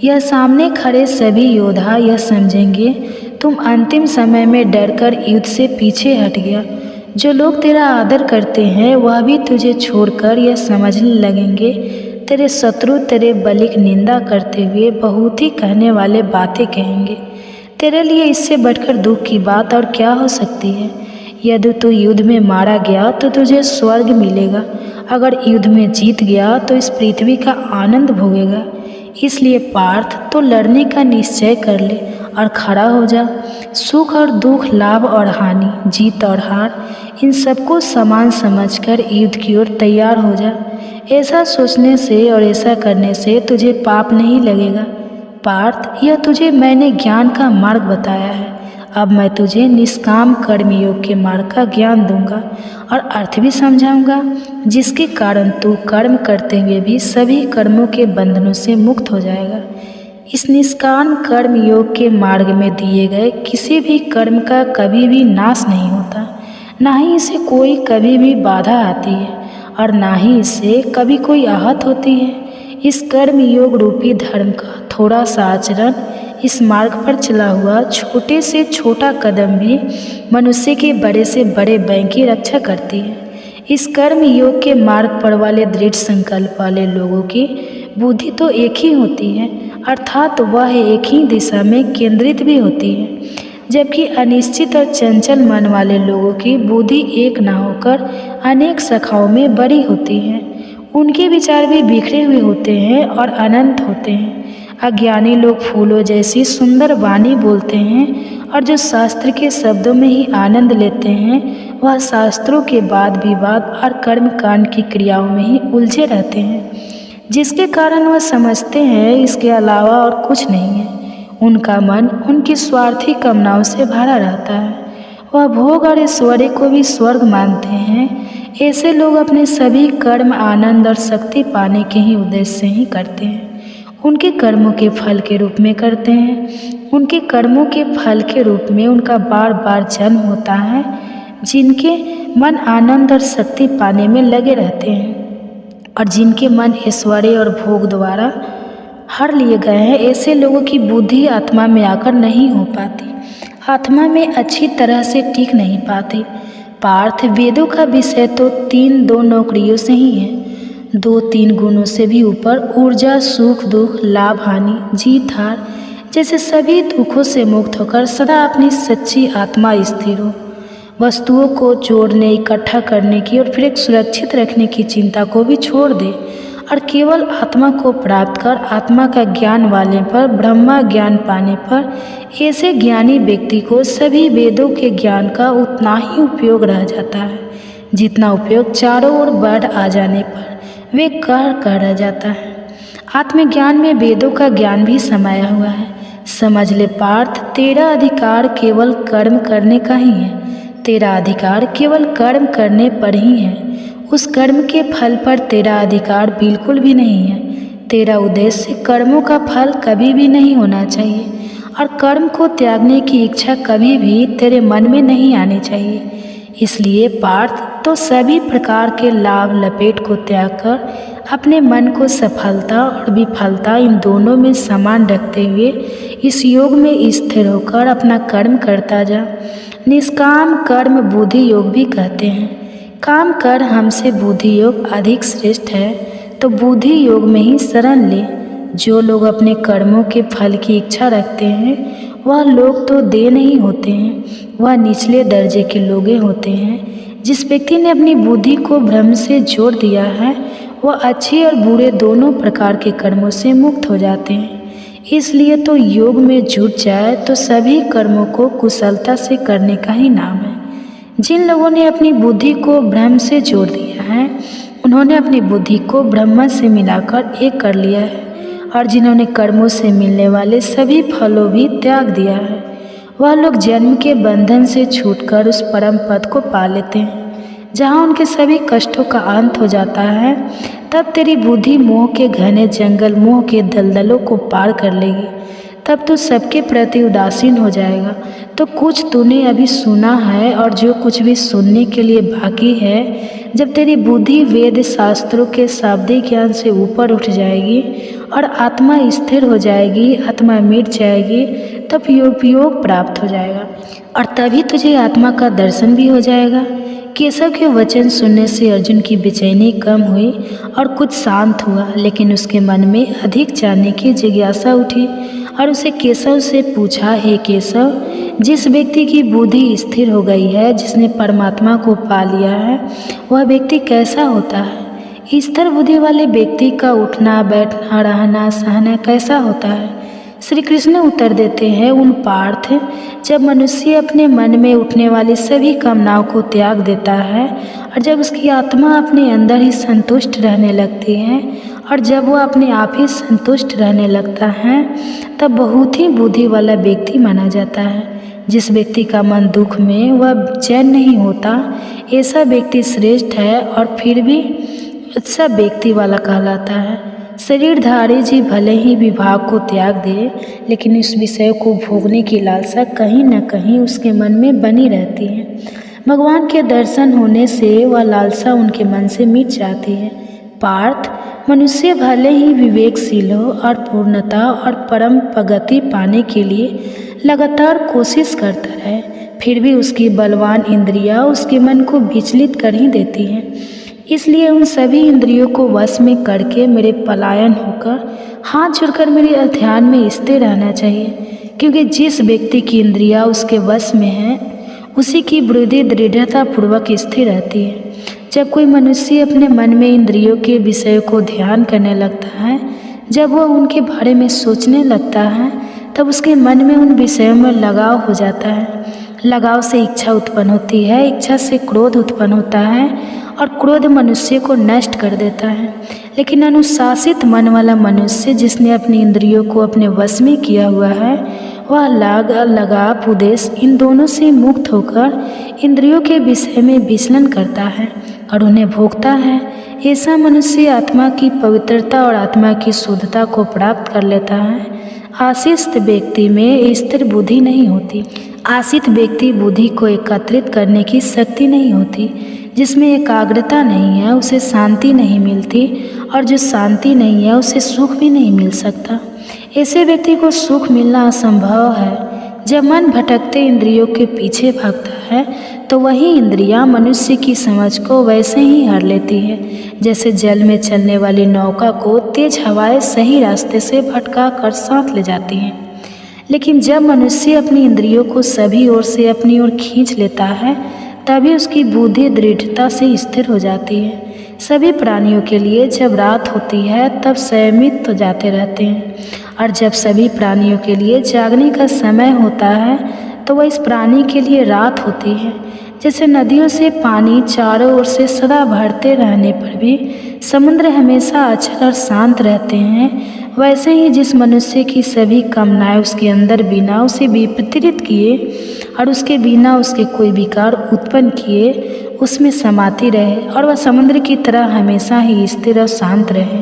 यह सामने खड़े सभी योद्धा यह समझेंगे तुम अंतिम समय में डरकर युद्ध से पीछे हट गया। जो लोग तेरा आदर करते हैं वह भी तुझे छोड़कर यह समझने लगेंगे तेरे शत्रु तेरे बलि की निंदा करते हुए बहुत ही कहने वाले बातें कहेंगे। तेरे लिए इससे बढ़कर दुख की बात और क्या हो सकती है। यदि तू युद्ध में मारा गया तो तुझे स्वर्ग मिलेगा, अगर युद्ध में जीत गया तो इस पृथ्वी का आनंद भोगेगा। इसलिए पार्थ तो लड़ने का निश्चय कर ले और खड़ा हो जा। सुख और दुख, लाभ और हानि, जीत और हार, इन सबको समान समझकर युद्ध की ओर तैयार हो जा। ऐसा सोचने से और ऐसा करने से तुझे पाप नहीं लगेगा। पार्थ, यह तुझे मैंने ज्ञान का मार्ग बताया है। अब मैं तुझे निष्काम कर्मयोग के मार्ग का ज्ञान दूंगा और अर्थ भी समझाऊंगा, जिसके कारण तू कर्म करते हुए भी सभी कर्मों के बंधनों से मुक्त हो जाएगा। इस निष्काम कर्म योग के मार्ग में दिए गए किसी भी कर्म का कभी भी नाश नहीं होता, ना ही इसे कोई कभी भी बाधा आती है और ना ही इससे कभी कोई आहत होती है। इस कर्म योग रूपी धर्म का थोड़ा सा आचरण, इस मार्ग पर चला हुआ छोटे से छोटा कदम भी मनुष्य के बड़े से बड़े बैंक की रक्षा करती है। इस कर्म योग के मार्ग पर वाले दृढ़ संकल्प वाले लोगों की बुद्धि तो एक ही होती है, अर्थात वह एक ही दिशा में केंद्रित भी होती है। जबकि अनिश्चित और चंचल मन वाले लोगों की बुद्धि एक न होकर अनेक शाखाओं में बड़ी होती है। उनके विचार भी बिखरे हुए होते हैं और अनंत होते हैं। अज्ञानी लोग फूलों जैसी सुंदर वाणी बोलते हैं और जो शास्त्र के शब्दों में ही आनंद लेते हैं वह शास्त्रों के वाद विवाद और कर्म कांड की क्रियाओं में ही उलझे रहते हैं, जिसके कारण वह समझते हैं इसके अलावा और कुछ नहीं है। उनका मन उनकी स्वार्थी कामनाओं से भरा रहता है। वह भोग और ऐश्वर्य को भी स्वर्ग मानते हैं। ऐसे लोग अपने सभी कर्म आनंद और शक्ति पाने के ही उद्देश्य से ही करते हैं। उनके कर्मों के फल के रूप में करते हैं। उनके कर्मों के फल के रूप में उनका बार बार जन्म होता है। जिनके मन आनंद और शक्ति पाने में लगे रहते हैं और जिनके मन ऐश्वर्य और भोग द्वारा हर लिए गए हैं, ऐसे लोगों की बुद्धि आत्मा में आकर नहीं हो पाती, आत्मा में अच्छी तरह से टिक नहीं पाती। पार्थ, वेदों का विषय तो 3-2 नौकरियों से ही है, 2-3 गुणों से भी ऊपर ऊर्जा, सुख दुख, लाभ हानि, जीत हार जैसे सभी दुखों से मुक्त होकर सदा अपनी सच्ची आत्मा स्थिर हो। वस्तुओं को जोड़ने, इकट्ठा करने की और फिर एक सुरक्षित रखने की चिंता को भी छोड़ दे और केवल आत्मा को प्राप्त कर आत्मा का ज्ञान वाले पर, ब्रह्मा ज्ञान पाने पर, ऐसे ज्ञानी व्यक्ति को सभी वेदों के ज्ञान का उतना ही उपयोग रह जाता है जितना उपयोग चारों ओर बढ़ आ जाने पर वे कह रह जाता है। आत्मज्ञान में वेदों का ज्ञान भी समाया हुआ है। समझ ले पार्थ, तेरा अधिकार केवल कर्म करने का ही है। तेरा अधिकार केवल कर्म करने पर ही है। उस कर्म के फल पर तेरा अधिकार बिल्कुल भी नहीं है। तेरा उद्देश्य कर्मों का फल कभी भी नहीं होना चाहिए और कर्म को त्यागने की इच्छा कभी भी तेरे मन में नहीं आनी चाहिए। इसलिए पार्थ, तो सभी प्रकार के लाभ लपेट को त्याग कर अपने मन को सफलता और विफलता इन दोनों में समान रखते हुए इस योग में स्थिर होकर अपना कर्म करता जा। निष्काम कर्म बुद्धि योग भी कहते हैं। काम कर हमसे बुद्धि योग अधिक श्रेष्ठ है, तो बुद्धि योग में ही शरण ले। जो लोग अपने कर्मों के फल की इच्छा रखते हैं वह लोग तो दे नहीं होते हैं, वह निचले दर्जे के लोग होते हैं। जिस व्यक्ति ने अपनी बुद्धि को भ्रम से जोड़ दिया है वह अच्छे और बुरे दोनों प्रकार के कर्मों से मुक्त हो जाते हैं। इसलिए तो योग में जुट जाए तो सभी कर्मों को कुशलता से करने का ही नाम है। जिन लोगों ने अपनी बुद्धि को ब्रह्म से जोड़ दिया है उन्होंने अपनी बुद्धि को ब्रह्म से मिलाकर एक कर लिया है और जिन्होंने कर्मों से मिलने वाले सभी फलों भी त्याग दिया है वह लोग जन्म के बंधन से छूटकर उस परम पद को पा लेते हैं जहाँ उनके सभी कष्टों का अंत हो जाता है। तब तेरी बुद्धि मोह के घने जंगल, मोह के दलदलों को पार कर लेगी। तब तू सबके प्रति उदासीन हो जाएगा। तो कुछ तूने अभी सुना है और जो कुछ भी सुनने के लिए बाकी है, जब तेरी बुद्धि वेद शास्त्रों के शाब्दिक ज्ञान से ऊपर उठ जाएगी और आत्मा स्थिर हो जाएगी, आत्मा मिट जाएगी, तब योग प्राप्त हो जाएगा और तभी तुझे आत्मा का दर्शन भी हो जाएगा। केशव के वचन सुनने से अर्जुन की बेचैनी कम हुई और कुछ शांत हुआ, लेकिन उसके मन में अधिक जानने की जिज्ञासा उठी और उसे केशव से पूछा, हे केशव, जिस व्यक्ति की बुद्धि स्थिर हो गई है, जिसने परमात्मा को पा लिया है, वह व्यक्ति कैसा होता है? स्थिर बुद्धि वाले व्यक्ति का उठना बैठना रहना सहना कैसा होता है? श्री कृष्ण उत्तर देते हैं, उन पार्थ, जब मनुष्य अपने मन में उठने वाली सभी कामनाओं को त्याग देता है और जब उसकी आत्मा अपने अंदर ही संतुष्ट रहने लगती है और जब वह अपने आप ही संतुष्ट रहने लगता है तब बहुत ही बुद्धि वाला व्यक्ति माना जाता है। जिस व्यक्ति का मन दुख में वह चैन नहीं होता, ऐसा व्यक्ति श्रेष्ठ है और फिर भी अच्छा व्यक्ति वाला कहलाता है। शरीरधारी जी भले ही विभाग को त्याग दे, लेकिन इस विषय को भोगने की लालसा कहीं न कहीं उसके मन में बनी रहती है। भगवान के दर्शन होने से वह लालसा उनके मन से मिट जाती है। पार्थ, मनुष्य भले ही विवेकशील हो और पूर्णता और परम प्रगति पाने के लिए लगातार कोशिश करता रहे, फिर भी उसकी बलवान इंद्रियां उसके मन को विचलित कर ही देती हैं। इसलिए उन सभी इंद्रियों को वश में करके मेरे पलायन होकर हाथ जोड़कर मेरे ध्यान में स्थिर रहना चाहिए, क्योंकि जिस व्यक्ति की इंद्रियां उसके वश में है उसी की बुद्धि दृढ़ता पूर्वक स्थिर रहती है। जब कोई मनुष्य अपने मन में इंद्रियों के विषय को ध्यान करने लगता है, जब वह उनके बारे में सोचने लगता है, तब उसके मन में उन विषयों में लगाव हो जाता है। लगाव से इच्छा उत्पन्न होती है, इच्छा से क्रोध उत्पन्न होता है और क्रोध मनुष्य को नष्ट कर देता है। लेकिन अनुशासित मन वाला मनुष्य जिसने अपनी इंद्रियों को अपने वश में किया हुआ है, वह लगाव उद्देश्य इन दोनों से मुक्त होकर इंद्रियों के विषय में विचलन करता है और उन्हें भोगता है। ऐसा मनुष्य आत्मा की पवित्रता और आत्मा की शुद्धता को प्राप्त कर लेता है। आशित व्यक्ति में स्थिर बुद्धि नहीं होती। आशित व्यक्ति बुद्धि को एकत्रित करने की शक्ति नहीं होती। जिसमें एकाग्रता नहीं है उसे शांति नहीं मिलती, और जो शांति नहीं है उसे सुख भी नहीं मिल सकता। ऐसे व्यक्ति को सुख मिलना असंभव है। जब मन भटकते इंद्रियों के पीछे भागता है तो वही इंद्रियां मनुष्य की समझ को वैसे ही हर लेती है जैसे जल में चलने वाली नौका को तेज हवाएं सही रास्ते से भटका कर साथ ले जाती हैं। लेकिन जब मनुष्य अपनी इंद्रियों को सभी ओर से अपनी ओर खींच लेता है तभी उसकी बुद्धि दृढ़ता से स्थिर हो जाती है। सभी प्राणियों के लिए जब रात होती है तब संयमित तो जाते रहते हैं, और जब सभी प्राणियों के लिए जागने का समय होता है तो वह इस प्राणी के लिए रात होती है। जैसे नदियों से पानी चारों ओर से सदा भरते रहने पर भी समुद्र हमेशा अचल और शांत रहते हैं, वैसे ही जिस मनुष्य की सभी कामनाएं उसके अंदर बिना उसे विपरीत किए और उसके बिना उसके कोई विकार उत्पन्न किए उसमें समाती रहे और वह समुद्र की तरह हमेशा ही स्थिर और शांत रहे,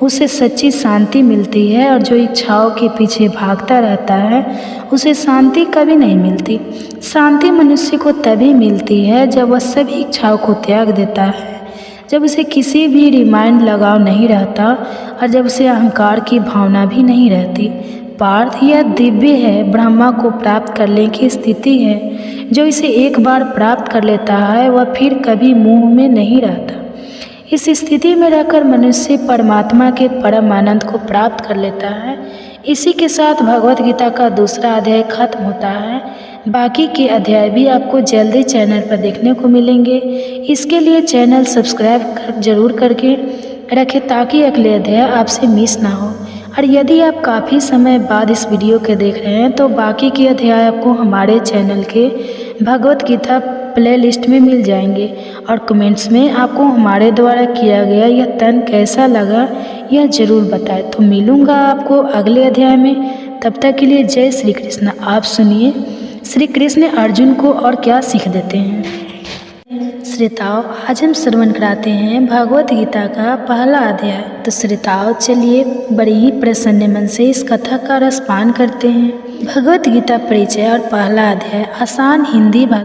उसे सच्ची शांति मिलती है। और जो इच्छाओं के पीछे भागता रहता है उसे शांति कभी नहीं मिलती। शांति मनुष्य को तभी मिलती है जब वह सभी इच्छाओं को त्याग देता है, जब उसे किसी भी रिमाइंड लगाव नहीं रहता और जब उसे अहंकार की भावना भी नहीं रहती। पार्थ यह दिव्य है, ब्रह्मा को प्राप्त करने की स्थिति है। जो इसे एक बार प्राप्त कर लेता है वह फिर कभी मुंह में नहीं रहता। इस स्थिति में रहकर मनुष्य परमात्मा के परम आनंद को प्राप्त कर लेता है। इसी के साथ भगवत गीता का दूसरा अध्याय खत्म होता है। बाकी के अध्याय भी आपको जल्दी चैनल पर देखने को मिलेंगे। इसके लिए चैनल सब्सक्राइब जरूर करके रखें ताकि अगले अध्याय आपसे मिस ना हो। और यदि आप काफ़ी समय बाद इस वीडियो के देख रहे हैं तो बाकी के अध्याय आपको हमारे चैनल के भगवत गीता प्लेलिस्ट में मिल जाएंगे। और कमेंट्स में आपको हमारे द्वारा किया गया यह तन कैसा लगा यह ज़रूर बताएं। तो मिलूँगा आपको अगले अध्याय में। तब तक के लिए जय श्री कृष्ण। आप सुनिए श्री कृष्ण अर्जुन को और क्या सीख देते हैं। श्रोताओं, आज हम श्रवण कराते हैं भगवत गीता का पहला अध्याय। तो श्रोताओं, चलिए बड़ी ही प्रसन्न मन से इस कथा का रसपान करते हैं। भगवत गीता परिचय और पहला अध्याय आसान हिंदी भाषा